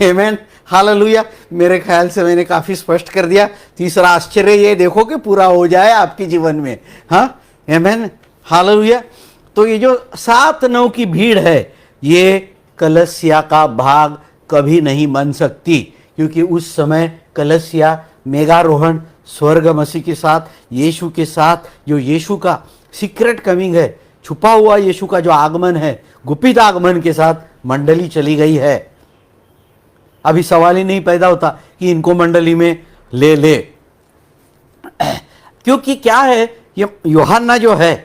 आमीन, हालेलुया। मेरे ख्याल से मैंने काफी स्पष्ट कर दिया। तीसरा आश्चर्य ये देखो कि पूरा हो जाए आपके जीवन में। हाँ, आमीन, हालेलुया। तो ये जो 7-9 की भीड़ है ये कलसिया का भाग कभी नहीं बन सकती, क्योंकि उस समय कलसिया मेघारोहण स्वर्ग मसीह के साथ, यीशु के साथ, जो यीशु का सीक्रेट कमिंग है, छुपा हुआ यीशु का जो आगमन है, गुप्त आगमन के साथ मंडली चली गई है। अभी सवाल ही नहीं पैदा होता कि इनको मंडली में ले क्योंकि क्या है, ये यूहन्ना जो है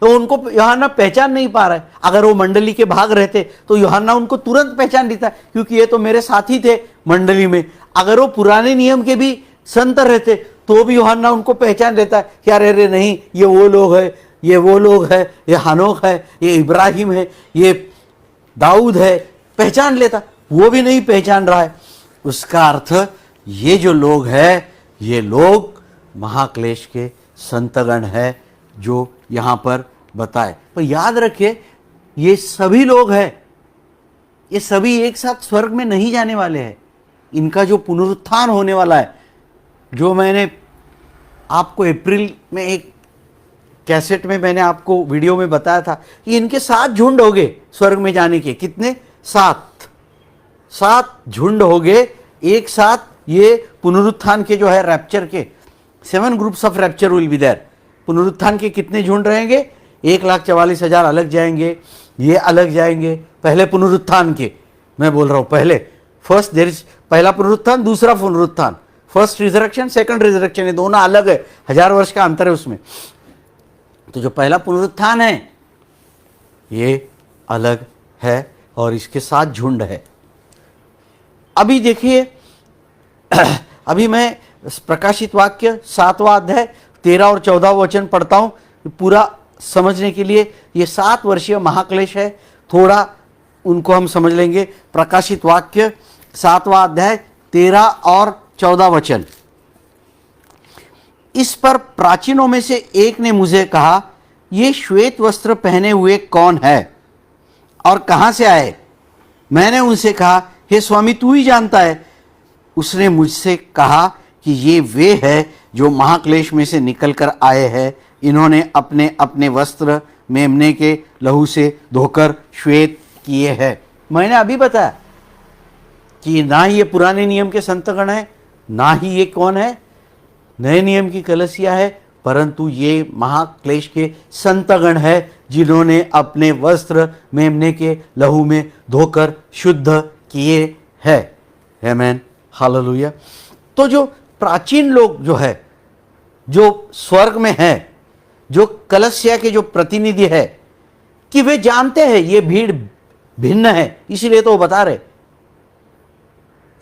तो उनको यूहन्ना पहचान नहीं पा रहा है। अगर वो मंडली के भाग रहते तो यूहन्ना उनको तुरंत पहचान लेता, क्योंकि ये तो मेरे साथी थे मंडली में। अगर वो पुराने नियम के भी संत रहते तो भी यूहन्ना उनको पहचान लेता है कि अरे अरे नहीं, ये वो लोग है, ये वो लोग है, ये हनोक है, ये इब्राहिम है, ये दाऊद है, पहचान लेता। वो भी नहीं पहचान रहा है। उसका अर्थ ये जो लोग हैं, ये लोग महाक्लेश के संतगण है जो यहां पर बताए। पर याद रखिए, ये सभी लोग हैं, ये सभी एक साथ स्वर्ग में नहीं जाने वाले हैं। इनका जो पुनरुत्थान होने वाला है, जो मैंने आपको अप्रैल में एक कैसेट में मैंने आपको वीडियो में बताया था कि इनके 7 झुंड हो गए स्वर्ग में जाने के। कितने? 7 झुंड हो गए एक साथ। ये पुनरुत्थान के जो है रैप्चर के 7 groups of rapture will be there. पुनरुत्थान के कितने झुंड रहेंगे? 1,44,000 अलग जाएंगे, ये अलग जाएंगे। पहले पुनरुत्थान के मैं बोल रहा हूं, पहले फर्स्ट देयर इज, पहला पुनरुत्थान, दूसरा पुनरुत्थान, फर्स्ट रिजरेक्शन, सेकंड रिजरेक्शन, ये दोनों अलग है, 1000 वर्ष का अंतर है उसमें। तो जो पहला पुनरुत्थान है ये अलग है और इसके साथ झुंड है। अभी देखिए, अभी मैं प्रकाशित वाक्य 7वां अध्याय 13 और 14 वचन पढ़ता हूं पूरा समझने के लिए। ये 7 वर्षीय महाक्लेश है, थोड़ा उनको हम समझ लेंगे। प्रकाशित वाक्य 7वां अध्याय 13 और 14 वचन। इस पर प्राचीनों में से एक ने मुझे कहा, ये श्वेत वस्त्र पहने हुए कौन है और कहां से आए? मैंने उनसे कहा, हे स्वामी, तू ही जानता है। उसने मुझसे कहा कि ये वे है जो महाक्लेश में से निकलकर आए हैं। इन्होंने अपने अपने वस्त्र मेमने के लहू से धोकर श्वेत किए हैं। मैंने अभी बताया कि ना ही ये पुराने नियम के संतगण है, ना ही ये कौन है, नए नियम की कलीसिया है, परंतु ये महाक्लेश के संतगण है जिन्होंने अपने वस्त्र मेमने के लहू में धोकर शुद्ध किए हैं। आमेन, हालेलुया। तो जो प्राचीन लोग जो है, जो स्वर्ग में है, जो कलीसिया के जो प्रतिनिधि है, कि वे जानते हैं ये भीड़ भिन्न है, इसीलिए तो वो बता रहे।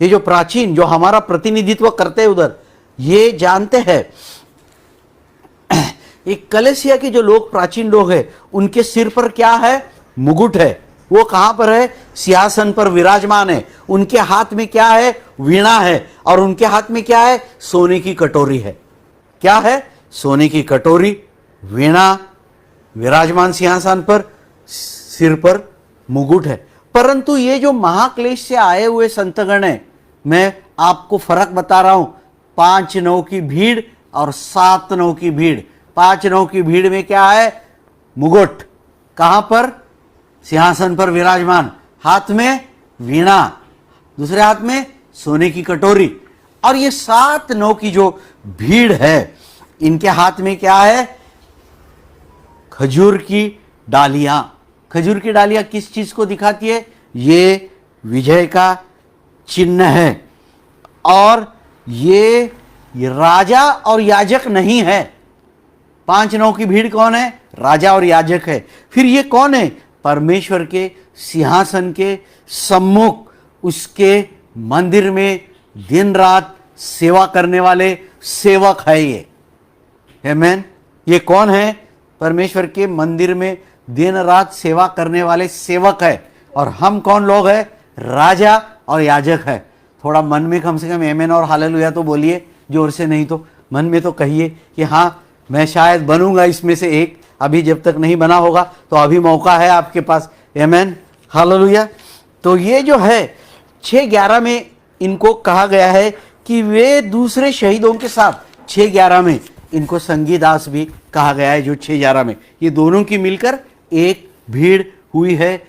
ये जो प्राचीन, जो हमारा प्रतिनिधित्व करते हैं उधर, ये जानते हैं। एक कलीसिया के जो लोग, प्राचीन लोग हैं, उनके सिर पर क्या है? मुकुट है। वो कहां पर है? सिंहासन पर विराजमान है। उनके हाथ में क्या है? वीणा है। और उनके हाथ में क्या है? सोने की कटोरी है। क्या है? सोने की कटोरी, वीणा, विराजमान सिंहासन पर, सिर पर मुकुट है। परंतु ये जो महाक्लेश से आए हुए संतगण है, मैं आपको फर्क बता रहा हूं। 5 नौ की भीड़ और 7 नौ की भीड़। 5 नौ की भीड़ में क्या है? मुकुट। कहां पर? सिंहासन पर विराजमान, हाथ में वीणा, दूसरे हाथ में सोने की कटोरी। और ये 7 नौ की जो भीड़ है, इनके हाथ में क्या है? खजूर की डालियां। खजूर की डालियां किस चीज को दिखाती है? ये विजय का चिन्ह है। और ये राजा और याजक नहीं है। 5 नौ की भीड़ कौन है? राजा और याजक है। फिर ये कौन है? परमेश्वर के सिंहासन के सम्मुख, उसके मंदिर में दिन रात सेवा करने वाले सेवक है ये। आमेन। ये कौन है? परमेश्वर के मंदिर में दिन रात सेवा करने वाले सेवक है। और हम कौन लोग हैं? राजा और याजक है। थोड़ा मन में कम से कम आमेन और हालेलुया तो बोलिए, जोर से नहीं तो मन में तो कहिए कि हाँ, मैं शायद बनूंगा इसमें से एक। अभी जब तक नहीं बना होगा तो अभी मौका है आपके पास। आमेन, हालेलुया। तो ये जो है 6:11 में इनको कहा गया है कि वे दूसरे शहीदों के साथ, 6:11 में इनको संगीदास भी कहा गया है, जो 6:11 में, ये दोनों की मिलकर एक भीड़ हुई है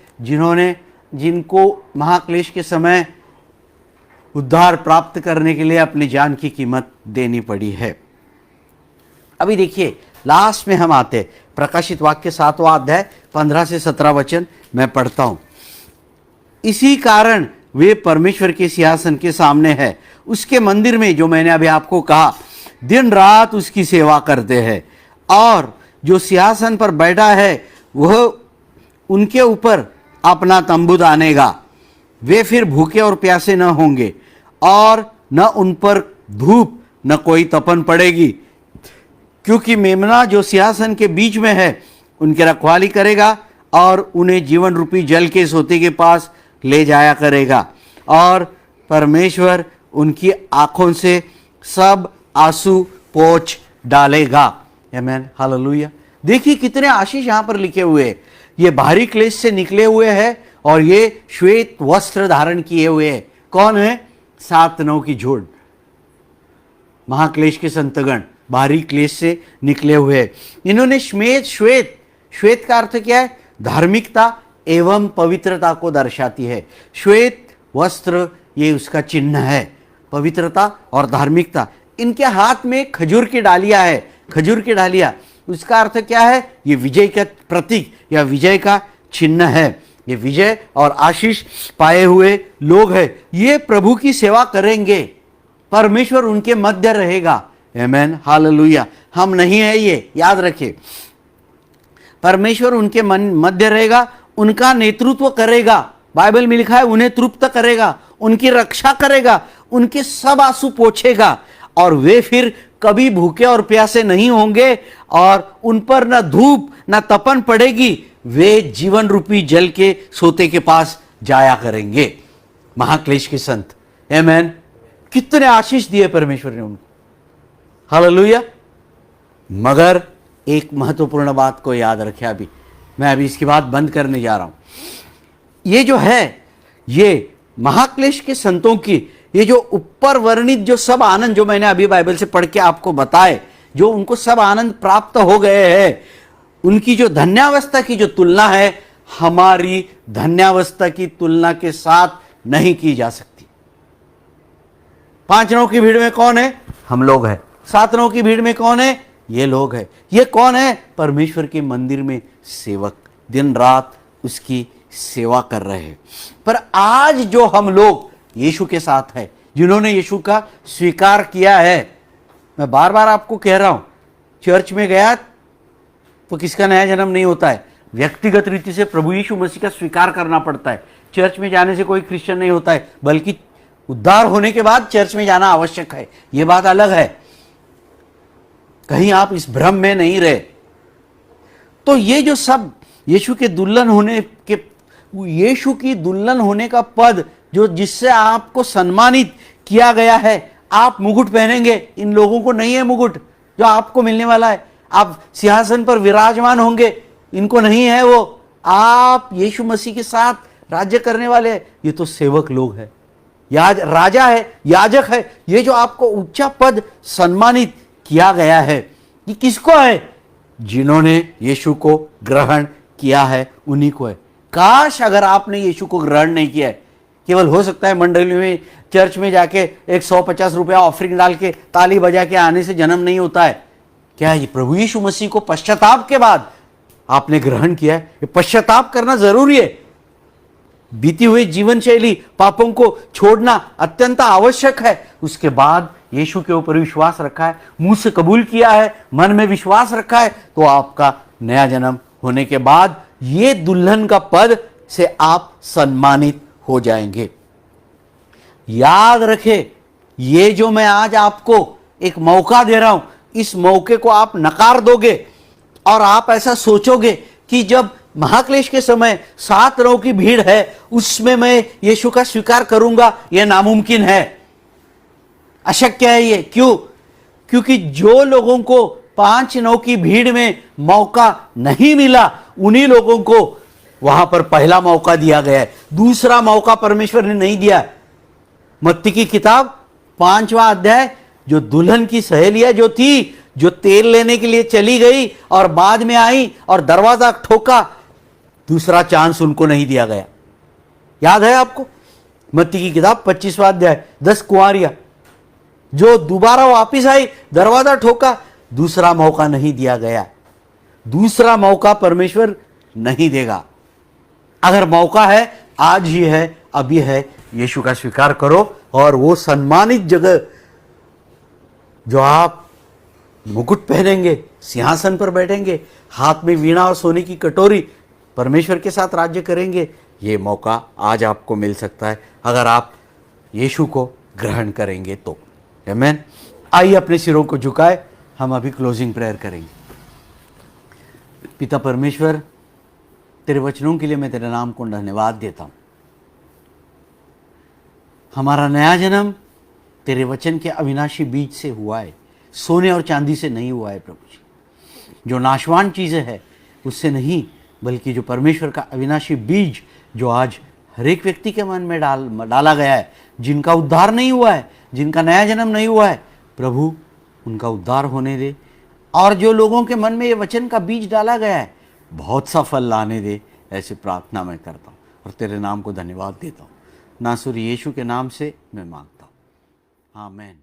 जिनको महाक्लेश के समय उद्धार प्राप्त करने के लिए अपनी जान की कीमत देनी पड़ी है। अभी देखिए, लास्ट में हम आते, प्रकाशित वाक्य 7वां अध्याय 15 से 17 वचन मैं पढ़ता हूं। इसी कारण वे परमेश्वर के सिंहासन के सामने है, उसके मंदिर में, जो मैंने अभी आपको कहा, दिन रात उसकी सेवा करते हैं। और जो सिंहासन पर बैठा है वह उनके ऊपर अपना तंबू तानेगा। वे फिर भूखे और प्यासे न होंगे और न उन पर धूप न कोई तपन पड़ेगी, क्योंकि मेमना जो सिंहासन के बीच में है उनकी रखवाली करेगा और उन्हें जीवन रूपी जल के सोते के पास ले जाया करेगा, और परमेश्वर उनकी आंखों से सब आंसू पोंछ डालेगा। आमीन, हालेलुया। देखिए कितने आशीष यहां पर लिखे हुए हैं। ये भारी क्लेश से निकले हुए हैं और ये श्वेत वस्त्र धारण किए हुए हैं। कौन है? 7 नौ की झुंड, महाक्लेश के संतगण भारी क्लेश से निकले हुए हैं। इन्होंने श्वेत का अर्थ क्या है? धार्मिकता एवं पवित्रता को दर्शाती है। श्वेत वस्त्र ये उसका चिन्ह है, पवित्रता और धार्मिकता। इनके हाथ में खजूर की डालियां है, खजूर की डालियां, उसका अर्थ क्या है? ये विजय का प्रतीक या विजय का चिन्ह है। ये विजय और आशीष पाए हुए लोग हैं। ये प्रभु की सेवा करेंगे, परमेश्वर उनके मध्य रहेगा। आमीन, हालेलुया। हम नहीं है, ये याद रखें। परमेश्वर उनके मध्य रहेगा, उनका नेतृत्व करेगा। बाइबल में लिखा है उन्हें तृप्त करेगा, उनकी रक्षा करेगा, उनके सब आंसू पोंछेगा, और वे फिर कभी भूखे और प्यासे नहीं होंगे, और उन पर न धूप न तपन पड़ेगी। वे जीवन रूपी जल के सोते के पास जाया करेंगे। महाक्लेश के संत, आमीन। कितने आशीष दिए परमेश्वर ने उनको, हालेलुया। मगर एक महत्वपूर्ण बात को याद रखें। मैं अभी इसकी बात बंद करने जा रहा हूं। ये जो है, ये महाक्लेश के संतों की ये जो ऊपर वर्णित जो सब आनंद, जो मैंने अभी बाइबल से पढ़ के आपको बताए, जो उनको सब आनंद प्राप्त हो गए हैं, उनकी जो धन्यावस्था की जो तुलना है, हमारी धन्यावस्था की तुलना के साथ नहीं की जा सकती। 5 नौ की भीड़ में कौन है? हम लोग हैं। 7 नौ की भीड़ में कौन है? ये लोग हैं। ये कौन है? परमेश्वर के मंदिर में सेवक, दिन रात उसकी सेवा कर रहे हैं। पर आज जो हम लोग यीशु के साथ है, जिन्होंने यीशु का स्वीकार किया है, मैं बार बार आपको कह रहा हूं, चर्च में गया तो किसका नया जन्म नहीं होता है? व्यक्तिगत रीति से प्रभु यीशु मसीह का स्वीकार करना पड़ता है। चर्च में जाने से कोई क्रिश्चियन नहीं होता है, बल्कि उद्धार होने के बाद चर्च में जाना आवश्यक है। यह बात अलग है, कहीं आप इस भ्रम में नहीं रहे। तो ये जो सब यीशु के दुल्हन होने के, यीशु की दुल्हन होने का पद जो जिससे आपको सम्मानित किया गया है, आप मुकुट पहनेंगे। इन लोगों को नहीं है मुकुट जो आपको मिलने वाला है। आप सिंहासन पर विराजमान होंगे, इनको नहीं है वो। आप यीशु मसीह के साथ राज्य करने वाले हैं। ये तो सेवक लोग हैं, राजा है, याजक है। ये जो आपको ऊंचा पद सम्मानित किया गया है, ये किसको है? जिन्होंने यीशु को ग्रहण किया है, उन्हीं को है। काश अगर आपने यीशु को ग्रहण नहीं किया है, केवल हो सकता है मंडली में, चर्च में जाके 150 रुपया ऑफरिंग डाल के ताली बजा के आने से जन्म नहीं होता है। क्या ये प्रभु यीशु मसीह को पश्चाताप के बाद आपने ग्रहण किया है? ये पश्चाताप करना जरूरी है। बीती हुई जीवन शैली, पापों को छोड़ना अत्यंत आवश्यक है। उसके बाद यीशु के ऊपर विश्वास रखा है, मुंह से कबूल किया है, मन में विश्वास रखा है, तो आपका नया जन्म होने के बाद ये दुल्हन का पद से आप सम्मानित हो जाएंगे। याद रखें, ये जो मैं आज आपको एक मौका दे रहा हूं, इस मौके को आप नकार दोगे और आप ऐसा सोचोगे कि जब महाक्लेश के समय 7 नौ की भीड़ है, उसमें मैं यीशु का स्वीकार करूंगा, यह नामुमकिन है, अशक्य है। ये क्यों? क्योंकि जो लोगों को 5 नौ की भीड़ में मौका नहीं मिला, उन्हीं लोगों को वहां पर पहला मौका दिया गया है। दूसरा मौका परमेश्वर ने नहीं दिया। मत्ती की किताब 5वां अध्याय, जो दुल्हन की सहेलियां जो थी, जो तेल लेने के लिए चली गई और बाद में आई और दरवाजा ठोका, दूसरा चांस उनको नहीं दिया गया। याद है आपको? मत्ती की किताब 25वां अध्याय, 10 कुंवारियां जो दोबारा वापिस आई, दरवाजा ठोका, दूसरा मौका नहीं दिया गया। दूसरा मौका परमेश्वर नहीं देगा। अगर मौका है, आज ही है, अभी है, यीशु का स्वीकार करो और वो सम्मानित जगह जो आप मुकुट पहनेंगे, सिंहासन पर बैठेंगे, हाथ में वीणा और सोने की कटोरी, परमेश्वर के साथ राज्य करेंगे, ये मौका आज आपको मिल सकता है अगर आप यीशु को ग्रहण करेंगे तो। आमीन। आइए अपने सिरों को झुकाए, हम अभी क्लोजिंग प्रेयर करेंगे। पिता परमेश्वर, तेरे वचनों के लिए मैं तेरे नाम को धन्यवाद देता हूँ। हमारा नया जन्म तेरे वचन के अविनाशी बीज से हुआ है, सोने और चांदी से नहीं हुआ है प्रभु जी। जो नाशवान चीज़ें हैं उससे नहीं, बल्कि जो परमेश्वर का अविनाशी बीज जो आज हर एक व्यक्ति के मन में डाला गया है, जिनका उद्धार नहीं हुआ है, जिनका नया जन्म नहीं हुआ है, प्रभु उनका उद्धार होने दे। और जो लोगों के मन में ये वचन का बीज डाला गया है, बहुत सा फल लाने दे, ऐसी प्रार्थना मैं करता हूँ और तेरे नाम को धन्यवाद देता हूँ। नासुर यीशु के नाम से मैं मांगता हूँ, आमीन।